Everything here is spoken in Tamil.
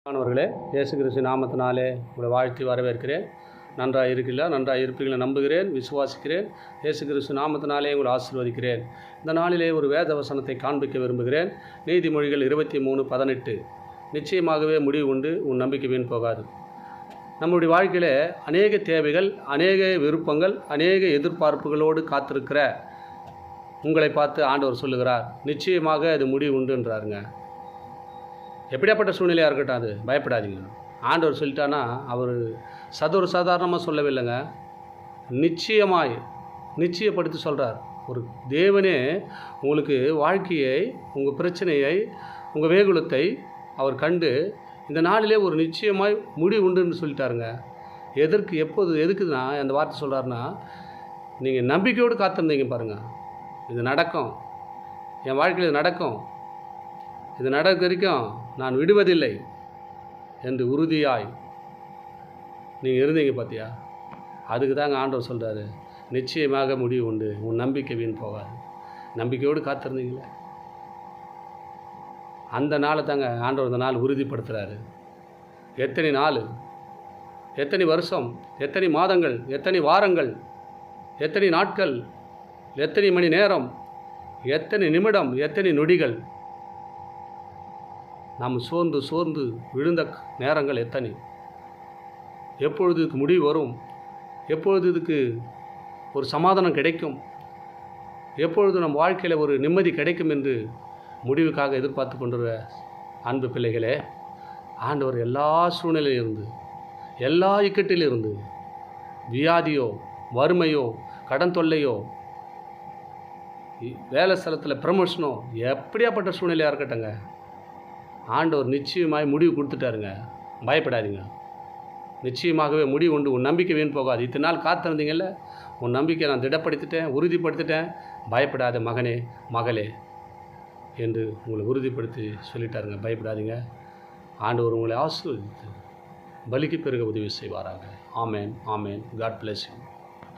மாணவர்களே, இயேசு கிறிஸ்து நாமத்தினாலே உங்களை வாழ்த்தி வரவேற்கிறேன். நன்றாக இருக்கீங்களா? நன்றாக இருப்பீங்களை நம்புகிறேன், விசுவாசிக்கிறேன். இயேசு கிறிஸ்து நாமத்தினாலே உங்களை ஆசீர்வதிக்கிறேன். இந்த நாளிலே ஒரு வேத வசனத்தை காண்பிக்க விரும்புகிறேன். நீதிமொழிகள் 23:18. நிச்சயமாகவே முடிவு உண்டு, உன் நம்பிக்கை வீண் போகாது. நம்முடைய வாழ்க்கையில் அநேக தேவைகள், அநேக விருப்பங்கள், அநேக எதிர்பார்ப்புகளோடு காத்திருக்கிற உங்களை பார்த்து ஆண்டவர் சொல்லுகிறார், நிச்சயமாக அது முடிவு உண்டுன்றாருங்க. எப்படியாப்பட்ட சூழ்நிலையாக இருக்கட்டும், அது பயப்படாதீங்க. ஆண்டவர் சொல்லிட்டானா அவர் சாதாரணமாக சொல்லவில்லைங்க, நிச்சயப்படுத்தி சொல்கிறார். ஒரு தேவனே உங்களுக்கு வாழ்க்கையை, உங்கள் பிரச்சனையை, உங்கள் வேகுலத்தை அவர் கண்டு இந்த நாளிலே ஒரு நிச்சயமாய் முடிவு உண்டுன்னு சொல்லிட்டாருங்க. எதுக்குன்னா அந்த வார்த்தை சொல்கிறாருன்னா, நீங்கள் நம்பிக்கையோடு காத்திருந்தீங்க பாருங்கள், இது நடக்கும், என் வாழ்க்கையில் இது நடக்கும், இது நடக்க வரைக்கும் நான் விடுவதில்லை என்று உறுதியாய் நீங்கள் இருந்தீங்க பார்த்தியா, அதுக்கு தாங்க ஆண்டவர் சொல்கிறாரு, நிச்சயமாக முடிவு உண்டு, உன் நம்பிக்கை வீண் போகாது. நம்பிக்கையோடு காத்திருந்தீங்களே, அந்த நாளை தாங்க ஆண்டவர் இந்த நாள் உறுதிப்படுத்துகிறாரு. எத்தனை நாள், எத்தனை வருஷம், எத்தனை மாதங்கள், எத்தனை வாரங்கள், எத்தனை நாட்கள், எத்தனை மணி நேரம், எத்தனை நிமிடம், எத்தனை நொடிகள் நாம் சோர்ந்து விழுந்த நேரங்கள் எத்தனை. எப்பொழுது இதுக்கு முடிவு வரும், எப்பொழுது இதுக்கு ஒரு சமாதானம் கிடைக்கும், எப்பொழுது நம் வாழ்க்கையில் ஒரு நிம்மதி கிடைக்கும் என்று முடிவுக்காக எதிர்பார்த்து கொண்டிருக்கிற அன்பு பிள்ளைகளே, ஆண்டவர் எல்லா சூழ்நிலையிலிருந்து, எல்லா இக்கட்டிலிருந்து, வியாதியோ, வறுமையோ, கடன் தொல்லையோ, வேலை ஸ்தலத்தில் ப்ரமோஷனோ, எப்படியாப்பட்ட சூழ்நிலையாக இருக்கட்டுங்க, ஆண்டவர் நிச்சயமாய் முடிவு கொடுத்துட்டாருங்க. பயப்படாதீங்க, நிச்சயமாகவே முடிவு உண்டு, உன் நம்பிக்கை வீண் போகாது. இத்தனை நாள் காத்திருந்தீங்கல்ல, உன் நம்பிக்கை நான் திடப்படுத்திட்டேன், உறுதிப்படுத்திட்டேன், பயப்படாத மகனே, மகளே என்று உங்களை உறுதிப்படுத்தி சொல்லிட்டாருங்க. பயப்படாதீங்க, ஆண்டவர் உங்களை ஆசீர்வதித்து பலிக்கு பெருக உதவி செய்வாராங்க. ஆமேன், ஆமேன். God bless you.